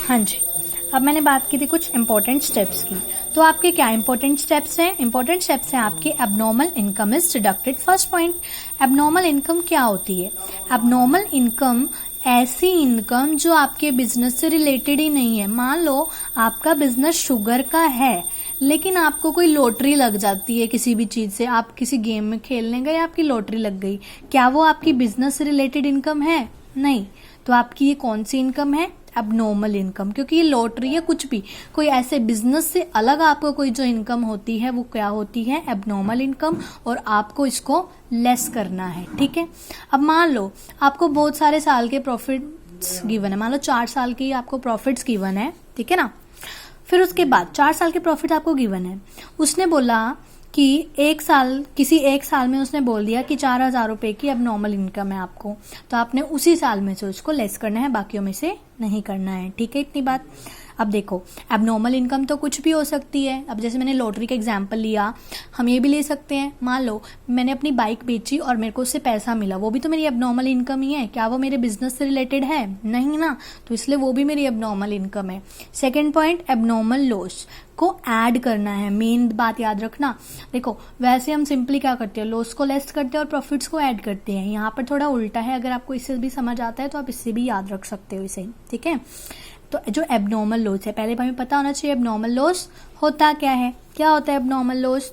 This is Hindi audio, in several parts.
हाँ जी, अब मैंने बात की थी कुछ इंपॉर्टेंट स्टेप्स की। तो आपके क्या इंपॉर्टेंट स्टेप्स हैं? इंपॉर्टेंट स्टेप्स हैं आपके abnormal income is deducted. First point, abnormal income क्या होती है? एबनॉर्मल इनकम ऐसी इनकम जो आपके बिजनेस से रिलेटेड ही नहीं है। मान लो आपका बिजनेस शुगर का है, लेकिन आपको कोई लॉटरी लग जाती है किसी भी चीज से, आप किसी गेम में खेलने गए, आपकी लॉटरी लग गई, क्या वो आपकी बिजनेस से रिलेटेड इनकम है? नहीं। तो आपकी ये कौन सी इनकम है? एबनॉर्मल इनकम, क्योंकि ये लॉटरी या कुछ भी कोई ऐसे बिजनेस से अलग आपको कोई जो इनकम होती है वो क्या होती है? एबनॉर्मल इनकम, और आपको इसको लेस करना है। ठीक है, अब मान लो आपको बहुत सारे साल के प्रॉफिट्स गिवन है, मान लो 4 साल की आपको प्रॉफिट्स गिवन है, ठीक है ना। फिर उसके बाद 4 साल के प्रॉफिट आपको गिवन है, उसने बोला कि किसी एक साल में उसने बोल दिया कि 4,000 रुपए की अब नॉर्मल इनकम है आपको, तो आपने उसी साल में से उसको लेस करना है, बाकियों में से नहीं करना है। ठीक है, इतनी बात। अब देखो, एबनॉर्मल इनकम तो कुछ भी हो सकती है। अब जैसे मैंने लॉटरी का एग्जांपल लिया, हम ये भी ले सकते हैं, मान लो मैंने अपनी बाइक बेची और मेरे को उससे पैसा मिला, वो भी तो मेरी एबनॉर्मल इनकम ही है। क्या वो मेरे बिजनेस से रिलेटेड है? नहीं ना, तो इसलिए वो भी मेरी एबनॉर्मल इनकम है। सेकेंड पॉइंट, एबनॉर्मल लॉस को ऐड करना है। मेन बात याद रखना, देखो वैसे हम सिंपली क्या करते हैं, लॉस को लेस करते हैं और प्रॉफिट्स को ऐड करते हैं। यहाँ पर थोड़ा उल्टा है, अगर आपको इससे भी समझ आता है तो आप इससे भी याद रख सकते हो इसे। ठीक है, तो जो एबनॉर्मल लॉस है, पहले हमें पता होना चाहिए एबनॉर्मल लॉस होता क्या है। क्या होता है एबनॉर्मल लॉस?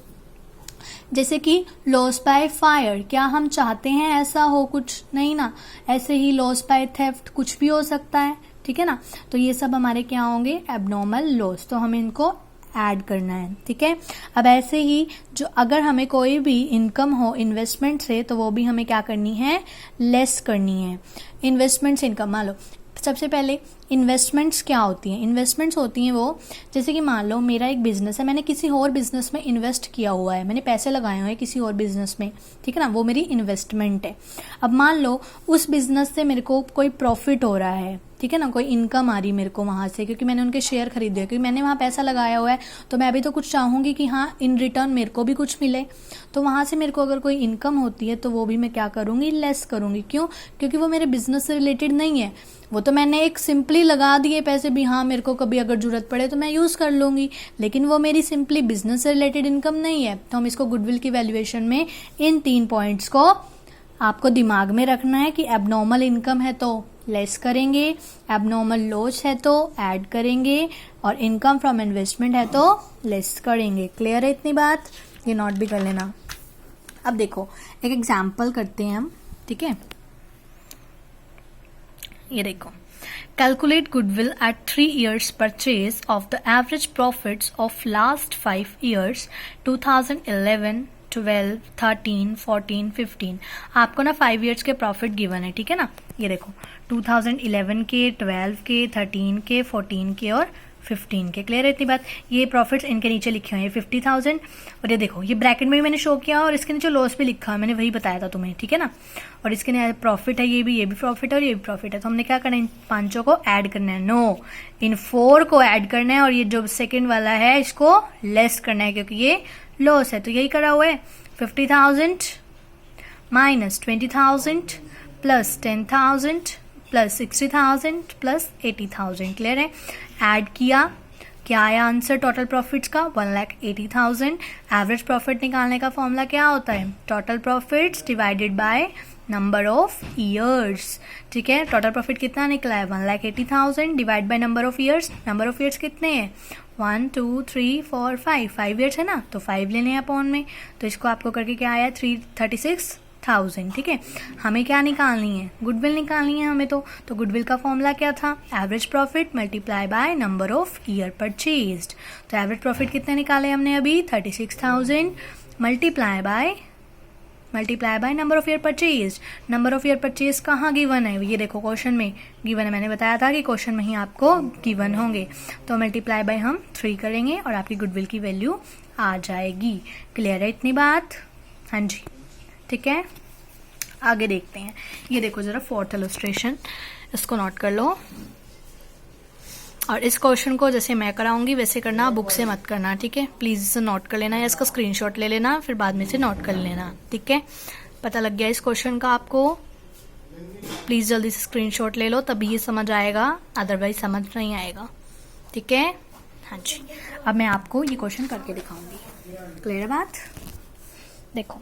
जैसे कि लॉस बाय फायर, क्या हम चाहते हैं ऐसा हो? कुछ नहीं ना। ऐसे ही लॉस बाय थेफ्ट, कुछ भी हो सकता है। ठीक है ना, तो ये सब हमारे क्या होंगे? एबनॉर्मल लॉस, तो हमें इनको ऐड करना है। ठीक है, अब ऐसे ही जो अगर हमें कोई भी इनकम हो इन्वेस्टमेंट से, तो वो भी हमें क्या करनी है? लेस करनी है। इन्वेस्टमेंट से इनकम, मान लो सबसे पहले इन्वेस्टमेंट्स क्या होती हैं? इन्वेस्टमेंट्स होती हैं वो, जैसे कि मान लो मेरा एक बिजनेस है, मैंने किसी और बिजनेस में इन्वेस्ट किया हुआ है, मैंने पैसे लगाए हुए हैं किसी और बिजनेस में, ठीक है ना, वो मेरी इन्वेस्टमेंट है। अब मान लो उस बिजनेस से मेरे को कोई प्रॉफिट हो रहा है, ठीक है ना, कोई इनकम आ रही मेरे को वहां से, क्योंकि मैंने उनके शेयर खरीदे, क्योंकि मैंने वहां पैसा लगाया हुआ है, तो मैं अभी तो कुछ चाहूंगी कि हाँ इन रिटर्न मेरे को भी कुछ मिले। तो वहां से मेरे को अगर कोई इनकम होती है तो वो भी मैं क्या करूंगी? लेस करूंगी। क्यों? क्योंकि वो मेरे बिजनेस से रिलेटेड नहीं है, वो तो मैंने एक सिंपली लगा दिए पैसे भी, हाँ मेरे को कभी अगर जरूरत पड़े तो मैं यूज कर लूंगी, लेकिन वो मेरी सिंपली बिजनेस से रिलेटेड इनकम नहीं है। तो हम इसको गुडविल की वैल्यूएशन में इन 3 पॉइंट्स को आपको दिमाग में रखना है कि एबनॉर्मल इनकम है तो लेस करेंगे, एबनॉर्मल लॉस है तो ऐड करेंगे, और इनकम फ्रॉम इन्वेस्टमेंट है तो लेस करेंगे। क्लियर है इतनी बात? ये नोट भी कर लेना। अब देखो एक एग्जाम्पल करते हैं हम, ठीक है। ये देखो, calculate goodwill at 3 years purchase of the average profits of last 5 years 2011, 12, 13, 14, 15। आपको ना 5 years के प्रॉफिट गिवन है, ठीक है ना। ये देखो 2011 के, 12 के, 13 के, 14 के और 15 के। क्लियर है इतनी बात? ये प्रॉफिट्स इनके नीचे लिखे हुए हैं 50,000, और ये देखो ये ब्रैकेट में भी मैंने शो किया और इसके नीचे लॉस भी लिखा है, मैंने वही बताया था तुम्हें, ठीक है ना। और इसके प्रॉफिट है, ये भी प्रॉफिट है और ये भी प्रॉफिट है। तो हमने क्या करना है? इन 5 को ऐड करना है। नो, इन 4 को ऐड करना है, और ये जो सेकेंड वाला है इसको लेस करना है, क्योंकि ये लॉस है। तो यही करा हुआ है, 50,000 minus 20,000 plus 10,000 plus 60,000 plus 80,000। Clear है? ऐड किया, क्या आया आंसर टोटल प्रॉफिट्स का? 1,80,000। एवरेज प्रॉफिट निकालने का फॉर्मूला क्या होता है? Total profits divided by number of years. ठीक है, टोटल प्रॉफिट कितना निकला है? 1,80,000 divide by number of years. Number of years कितने हैं? 1, 2, 3, 4, 5 ईयर्स है ना, तो 5 लेने हैं अपॉन में, तो इसको आपको करके क्या आया? 36,000। ठीक है, हमें क्या निकालनी है? गुडविल निकालनी है हमें। तो गुडविल का फॉर्मूला क्या था? Average profit multiply by number of year purchased. तो एवरेज प्रॉफिट कितने निकाले हमने अभी? 36,000 multiply by number of year purchase. Number of year purchase कहाँ गिवन है? ये देखो क्वेश्चन में गिवन है, मैंने बताया था कि क्वेश्चन में ही आपको गिवन होंगे। तो मल्टीप्लाई बाय हम 3 करेंगे और आपकी गुडविल की वैल्यू आ जाएगी। क्लियर है इतनी बात? हाँ जी, ठीक है, आगे देखते हैं। ये देखो जरा 4th इलस्ट्रेशन, इसको नोट कर लो, और इस क्वेश्चन को जैसे मैं कराऊंगी वैसे करना, बुक से मत करना, ठीक है। प्लीज इसे नोट कर लेना या इसका स्क्रीनशॉट ले लेना, फिर बाद में से नोट कर लेना, ठीक है। पता लग गया इस क्वेश्चन का आपको? प्लीज़ जल्दी से स्क्रीनशॉट ले लो, तभी ये समझ आएगा, अदरवाइज समझ नहीं आएगा। ठीक है, हाँ जी। अब मैं आपको ये क्वेश्चन करके दिखाऊंगी। क्लियर है बात? देखो,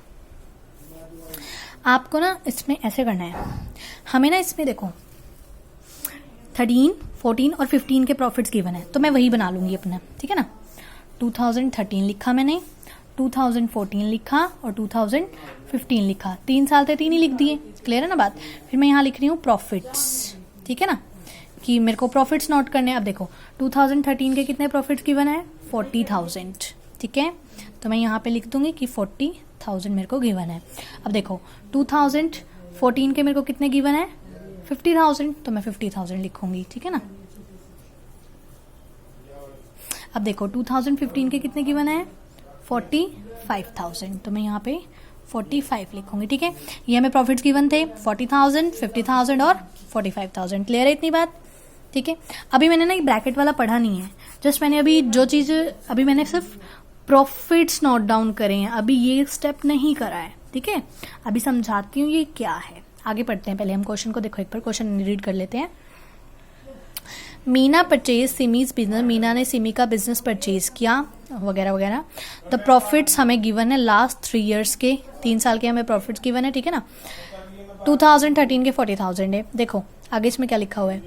आपको ना इसमें ऐसे करना है, हमें ना इसमें देखो 13, 14 और 15 के प्रॉफिट्स गिवन है, तो मैं वही बना लूंगी अपना। ठीक है ना, 2013 लिखा मैंने, 2014 लिखा और 2015 लिखा। 3 साल थे, 3 ही लिख दिए। क्लियर है ना बात? फिर मैं यहाँ लिख रही हूँ प्रॉफिट्स। ठीक है ना, कि मेरे को प्रॉफिट्स नोट करने हैं। अब देखो 2013 के कितने प्रॉफिट्स गिवन है? 40,000। ठीक है, तो मैं यहाँ पे लिख दूंगी कि 40,000 मेरे को गिवन है। अब देखो 2014 के मेरे को कितने गिवन है? 50,000, तो मैं 50,000 लिखूंगी। ठीक है ना, अब देखो 2015 के कितने गिवन है? 45,000, तो मैं यहाँ पे 45 लिखूंगी। ठीक है, ये हमें प्रॉफिट्स गिवन थे 40,000, 50,000 और 45,000। क्लियर है इतनी बात? ठीक है, अभी मैंने ना ये ब्रैकेट वाला पढ़ा नहीं है, जस्ट मैंने अभी जो चीज अभी मैंने सिर्फ प्रॉफिट्स नोट डाउन करे हैं, अभी ये स्टेप नहीं करा है। ठीक है, अभी समझाती हूँ ये क्या है। आगे पढ़ते हैं, पहले हम क्वेश्चन को देखो, एक बार क्वेश्चन रीड कर लेते हैं। मीना परचेज सिमीज बिजनेस, मीना ने सिमी का बिजनेस परचेज किया वगैरह वगैरह। द प्रॉफिट्स हमें गिवन है लास्ट 3 ईयर्स के, 3 साल के हमें प्रॉफिट्स गिवन है। ठीक है ना, 2013 के 40,000 है। देखो आगे इसमें क्या लिखा हुआ है?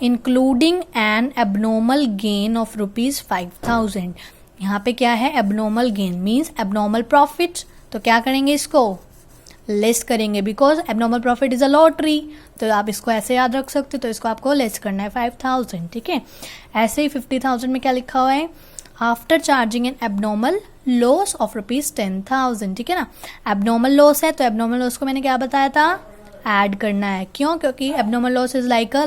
Including N abnormal gain of ₹5,000। यहाँ पे क्या है? Abnormal gain means abnormal profit. तो क्या करेंगे? इसको लेस करेंगे, because abnormal profit is a lottery. तो आप इसको ऐसे याद रख सकते हो, तो इसको आपको लेस करना है 5,000। ठीक है, ऐसे ही 50,000 में क्या लिखा हुआ है? After charging N abnormal loss of ₹10,000। ठीक है ना, एबनॉर्मल लॉस है, तो एबनॉर्मल लॉस को मैंने क्या बताया था? ऐड करना है। क्यों? क्योंकि abnormal loss is like a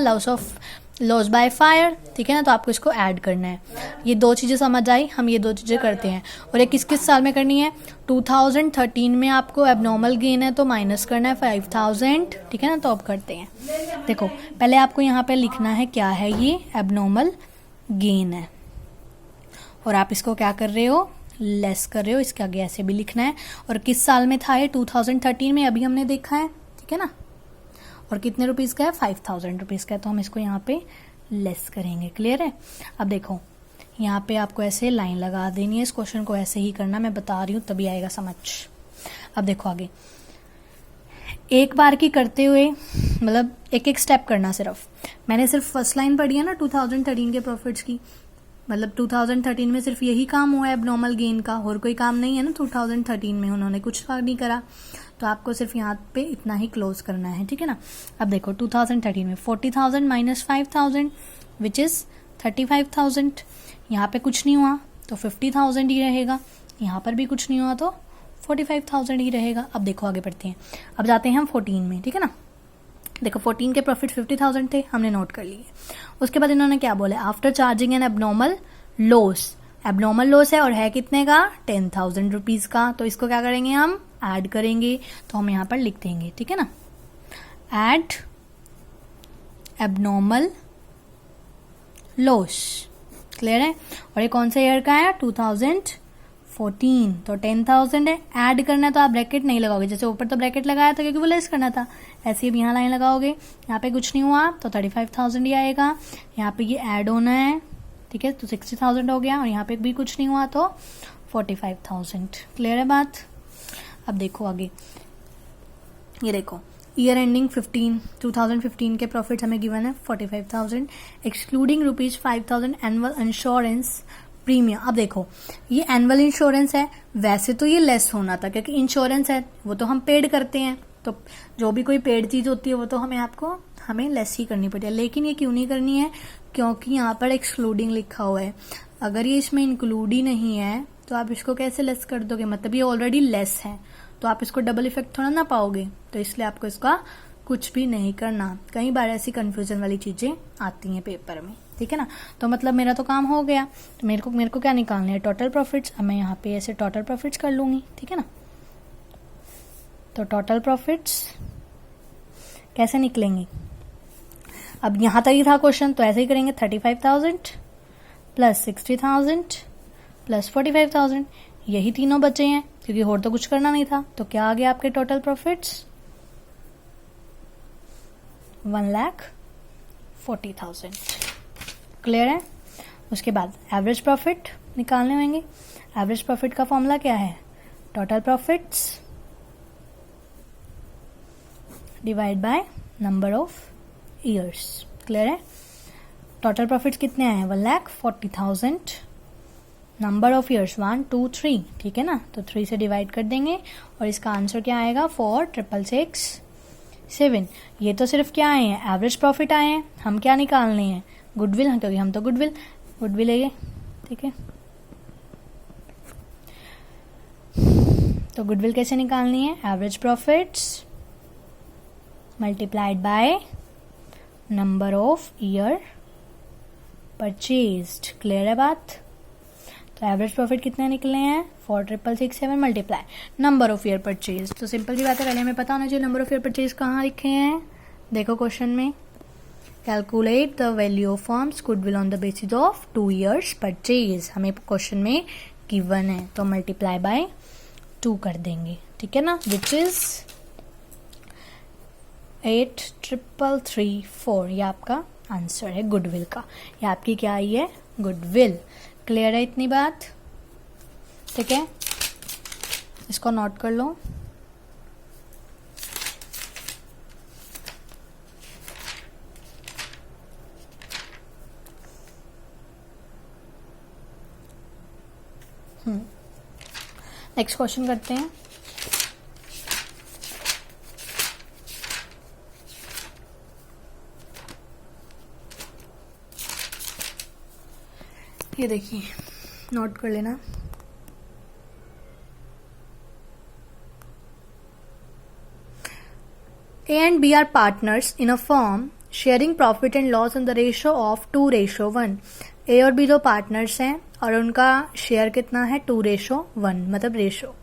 loss by fire. ठीक है ना, तो आपको इसको ऐड करना है। ये 2 चीजें समझ आई, हम ये 2 चीजें करते हैं। और ये किस साल में करनी है? 2013 में आपको एबनॉर्मल गेन है, तो माइनस करना है 5,000। ठीक है ना, तो अब करते हैं। देखो पहले आपको यहाँ पे लिखना है क्या है ये? एबनॉर्मल गेन है, और आप इसको क्या कर रहे हो? लेस कर रहे हो। इसके आगे ऐसे भी लिखना है। और किस साल में था ये? 2013 में, अभी हमने देखा है। ठीक है ना, और कितने रुपीज का है? 5,000 रुपीज का है, तो हम इसको यहाँ पे लेस करेंगे। क्लियर है? अब देखो यहाँ पे आपको ऐसे लाइन लगा देनी है, इस क्वेश्चन को ऐसे ही करना, मैं बता रही हूँ तभी आएगा समझ। अब देखो आगे, एक बार की करते हुए, मतलब एक एक स्टेप करना। सिर्फ मैंने सिर्फ फर्स्ट लाइन पढ़ी है ना 2013 के प्रॉफिट्स की, मतलब 2013 में सिर्फ यही काम हुआ है एबनॉर्मल गेन का, और कोई काम नहीं है ना 2013 में, उन्होंने कुछ नहीं करा। तो आपको सिर्फ यहाँ पे इतना ही क्लोज करना है। ठीक है ना, अब देखो 2013 में 40,000 माइनस 5,000 विच इज 35,000। यहाँ पे कुछ नहीं हुआ तो 50,000 ही रहेगा, यहाँ पर भी कुछ नहीं हुआ तो 45,000 ही रहेगा। अब देखो आगे बढ़ते हैं, अब जाते हैं हम 14 में। ठीक है ना, देखो 14 के प्रॉफिट 50,000 थे, हमने नोट कर लिए। उसके बाद इन्होंने क्या बोला? After charging N abnormal loss. Abnormal loss है और है कितने का? 10,000 रुपीज का। तो इसको क्या करेंगे? हम ऐड करेंगे, तो हम यहाँ पर लिख देंगे। ठीक है ना, ऐड एबनॉर्मल लॉस। क्लियर है? और ये कौन से ईयर का है? 2014। तो 10,000 है, ऐड करना है, तो आप ब्रैकेट नहीं लगाओगे, जैसे ऊपर तो ब्रैकेट लगाया था क्योंकि वो लेस करना था, ऐसे ही यहाँ लाइन लगाओगे। यहाँ पे कुछ नहीं हुआ तो 35,000 ही आएगा, यहाँ पे ये ऐड होना है। ठीक है, तो 60,000 हो गया, और यहाँ पे भी कुछ नहीं हुआ तो 45,000। क्लियर है बात? अब देखो आगे, ये देखो ईयर एंडिंग 2015 के प्रॉफिट हमें गिवन है 45,000 एक्सक्लूडिंग ₹5,000 एनुअल इंश्योरेंस प्रीमियम। अब देखो ये एनुअल इंश्योरेंस है, वैसे तो ये लेस होना था क्योंकि इंश्योरेंस है, वो तो हम पेड करते हैं, तो जो भी कोई पेड चीज होती है वो तो हमें लेस ही करनी पड़ती है। लेकिन ये क्यों नहीं करनी है? क्योंकि यहाँ पर एक्सक्लूडिंग लिखा हुआ है। अगर ये इसमें इंक्लूड ही नहीं है तो आप इसको कैसे लेस कर दोगे? मतलब ये ऑलरेडी लेस है, तो आप इसको डबल इफेक्ट थोड़ा ना पाओगे, तो इसलिए आपको इसका कुछ भी नहीं करना। कई बार ऐसी कंफ्यूजन वाली चीजें आती हैं पेपर में। ठीक है ना, तो मतलब मेरा तो काम हो गया, तो मेरे को क्या निकालना है? Total profits. अब मैं यहाँ पे ऐसे टोटल प्रॉफिट्स कर लूंगी। ठीक है ना, तो टोटल प्रॉफिट्स कैसे निकलेंगे? अब यहाँ तक ही था क्वेश्चन, तो ऐसे ही करेंगे। 35,000 प्लस 60,000 प्लस 45,000, यही तीनों बचे हैं क्योंकि और तो कुछ करना नहीं था। तो क्या आ गया आपके टोटल प्रॉफिट्स? 1,40,000। क्लियर है? उसके बाद एवरेज प्रॉफिट निकालने होंगे। एवरेज प्रॉफिट का फॉर्मूला क्या है? Total profits divide by number of years. Clear है? टोटल प्रॉफिट्स कितने आए हैं? 1,40,000। नंबर ऑफ ईयर्स 1 2 3, ठीक है ना, तो 3 से डिवाइड कर देंगे और इसका आंसर क्या आएगा? 4,667। ये तो सिर्फ क्या आए हैं? एवरेज प्रॉफिट आए हैं। हम क्या निकालने हैं? गुडविल, क्योंकि हम तो गुडविल है ये, ठीक है। तो गुडविल कैसे निकालनी है? Average profits multiplied by number of year purchased. Clear है बात? तो एवरेज प्रॉफिट कितने निकले हैं? 4,667 multiply number of year purchase. तो सिंपल सी बात है, पहले हमें पता होना चाहिए नंबर ऑफ ईयर परचेज कहाँ लिखे हैं। देखो क्वेश्चन में, calculate the value of firms goodwill on the basis of 2 years purchase. हमें क्वेश्चन में गिवन है, तो मल्टीप्लाई बाय 2 कर देंगे, ठीक है ना, विच इज 8,334। ये आपका आंसर है गुडविल का। ये आपकी क्या आई है? गुडविल। क्लियर है इतनी बात? ठीक है, इसको नोट कर लो। नेक्स्ट क्वेश्चन करते हैं। ये देखिए, नोट कर लेना। A and B are partners in a firm sharing profit and loss in the ratio of 2:1। A और B दो पार्टनर्स हैं और उनका शेयर कितना है? 2:1, मतलब ratio.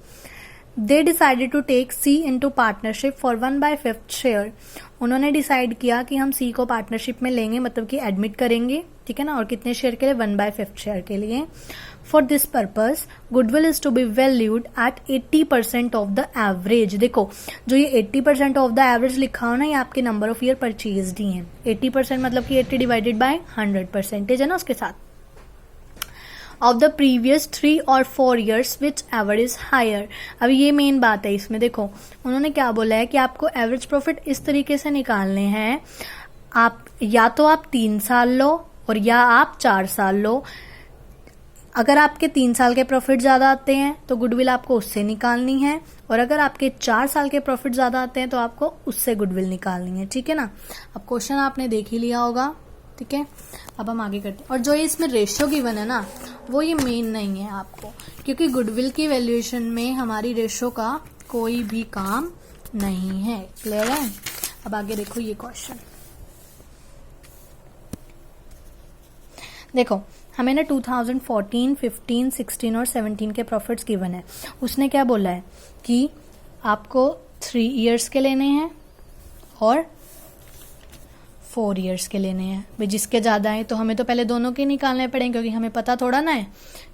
They decided to take C into partnership for 1/5 share. उन्होंने डिसाइड किया कि हम C को पार्टनरशिप में लेंगे, मतलब कि एडमिट करेंगे, ठीक है ना, और कितने शेयर के लिए? 1/5 शेयर के लिए। For this purpose goodwill is to be valued at 80% of the average. देखो, जो ये 80% ऑफ द एवरेज लिखा हो ना, ये आपके नंबर ऑफ ईयर परचेज ही है। 80% मतलब कि 80 डिवाइडेड बाय 100% है ना उसके साथ, of the previous 3 or 4 years which ever is higher. अब ये मेन बात है इसमें। देखो, उन्होंने क्या बोला है कि आपको एवरेज प्रॉफिट इस तरीके से निकालने हैं, आप या तो आप 3 साल लो और या आप 4 साल लो। अगर आपके 3 साल के प्रॉफिट ज्यादा आते हैं तो गुडविल आपको उससे निकालनी है, और अगर आपके 4 साल के प्रॉफिट ज्यादा आते हैं तो आपको उससे गुडविल निकालनी है, ठीक है ना। अब क्वेश्चन आपने देख ही लिया होगा, ठीक है। अब हम आगे करते हैं। और जो ये इसमें रेशियो गिवन है ना, वो ये मेन नहीं है आपको, क्योंकि गुडविल की वैल्यूएशन में हमारी रेशियो का कोई भी काम नहीं है। क्लियर है? अब आगे देखो ये क्वेश्चन। देखो, हमें ना 2014, 15, 16 और 17 के प्रॉफिट्स गिवन है। उसने क्या बोला है कि आपको 3 years के लेने हैं और 4 years के लेने हैं। भाई जिसके ज्यादा है तो हमें तो पहले दोनों के निकालने पड़ेंगे, क्योंकि हमें पता थोड़ा ना है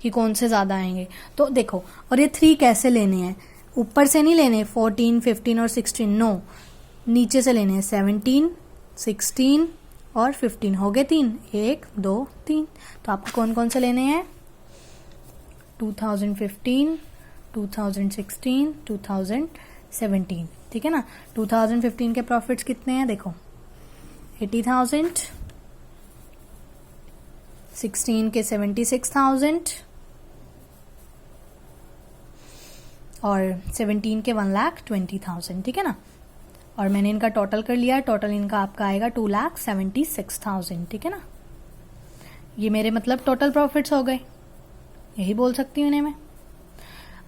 कि कौन से ज्यादा आएंगे। तो देखो, और ये 3 कैसे लेने हैं? ऊपर से नहीं लेने 14, 15 और 16, नो, नीचे से लेने हैं 17, 16 और 15। हो गए 3, 1 2 3। तो आपको कौन कौन से लेने हैं? 2015, 2016, 2017, ठीक है ना। 2015 के प्रॉफिट्स कितने हैं? देखो 80,000, 16 के 76,000 और 17 के 1,20,000, ठीक है ना। और मैंने इनका टोटल कर लिया है, टोटल इनका आपका आएगा 2,76,000, ठीक है ना। ये मेरे मतलब टोटल प्रॉफिट्स हो गए, यही बोल सकती हूँ इन्हें मैं।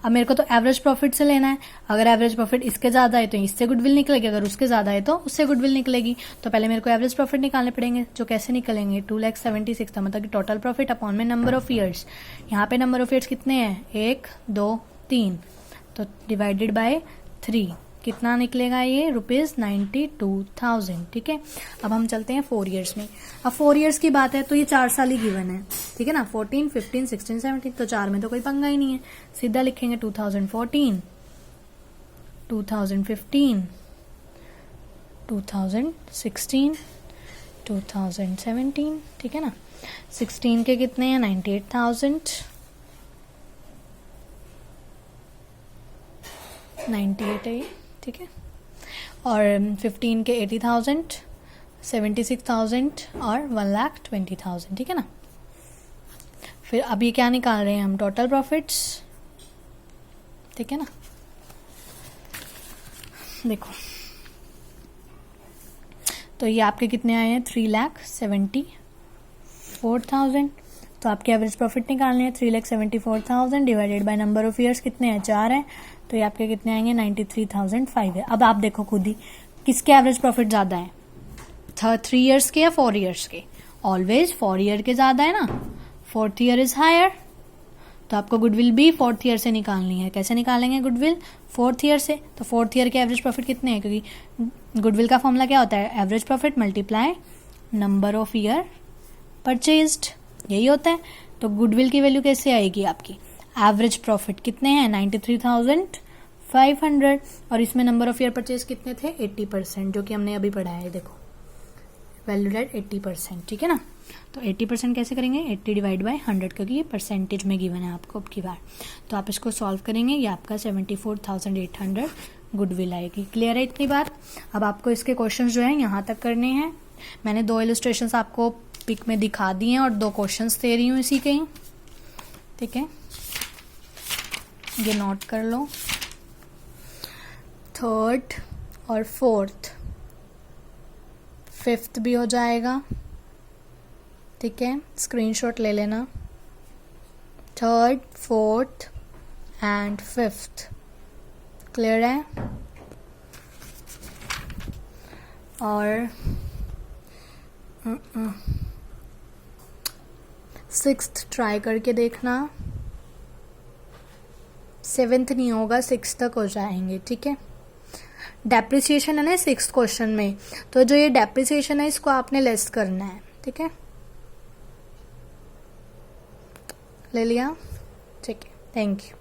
अब मेरे को तो एवरेज प्रॉफिट से लेना है। अगर एवरेज प्रॉफिट इसके ज्यादा है तो इससे गुडविल निकलेगी, अगर उसके ज्यादा है तो उससे गुडविल निकलेगी। तो पहले मेरे को एवरेज प्रॉफिट निकालने पड़ेंगे, जो कैसे निकलेंगे? 2,76,000 मतलब कि टोटल प्रॉफिट अपॉन में नंबर ऑफ ईयर्स। यहाँ पे नंबर ऑफ ईयर्स कितने हैं? 1 2 3, तो डिवाइडेड बाय 3 कितना निकलेगा? ये ₹92,000, ठीक है। अब हम चलते हैं 4 years में। अब 4 years की बात है तो ये 4 साल ही गिवन है, ठीक है ना। 14, 15, 16, 17, तो 4 में तो कोई पंगा ही नहीं है, सीधा लिखेंगे 2014, 2015, 2016, 2017, ठीक है ना। 16 के कितने हैं 98,000, 98 है ये, ठीक है। और 15 के 80,000, 76,000 और 1,20,000, ठीक है ना। फिर अभी क्या निकाल रहे हैं हम, टोटल प्रॉफिट्स, ठीक है ना। देखो तो ये आपके कितने आए हैं 3,74,000। तो आपके एवरेज प्रॉफिट निकालने हैं 3,74,000 divided by number of years कितने हैं 4 हैं, तो ये आपके कितने आएंगे 93,005 है। अब आप देखो खुद ही किसके एवरेज प्रॉफिट ज़्यादा है, 3 ईयर्स के या 4 ईयर्स के। ऑलवेज 4 ईयर के ज़्यादा है ना, 4th ईयर इज हायर। तो आपको गुडविल भी 4th ईयर से निकालनी है। कैसे निकालेंगे गुडविल 4th ईयर से, तो 4th ईयर के एवरेज प्रॉफिट कितने हैं, क्योंकि गुडविल का फॉर्मूला क्या होता है, average profit multiply number of year purchased, यही होता है। तो गुडविल की वैल्यू कैसे आएगी आपकी, एवरेज प्रॉफिट कितने हैं 93,500 और इसमें नंबर ऑफ ईयर परचेज कितने थे 80%, जो कि हमने अभी पढ़ा है। देखो वैल्यू एट 80%, ठीक है ना। तो 80% कैसे करेंगे, 80 डिवाइड बाय 100, क्योंकि ये परसेंटेज में गिवन है आपको अब की बार। तो आप इसको सॉल्व करेंगे, ये आपका 74,800 गुडविल आएगी। क्लियर है इतनी बात। अब आपको इसके क्वेश्चंस जो है यहाँ तक करने हैं। मैंने 2 इलस्ट्रेशंस आपको पिक में दिखा दिए हैं और 2 क्वेश्चंस दे रही हूँ इसी के ही, ठीक है। ये नोट कर लो, 3rd और 4th, 5th भी हो जाएगा, ठीक है। स्क्रीनशॉट ले लेना, 3rd, 4th and 5th। Clear है। और 6th ट्राई करके देखना, 7th नहीं होगा, 6th तक हो जाएंगे, ठीक है। डेप्रिसिएशन है ना 6th क्वेश्चन में, तो जो ये डेप्रिसिएशन है इसको आपने लेस करना है, ठीक है। ले लिया, ठीक है, थैंक यू।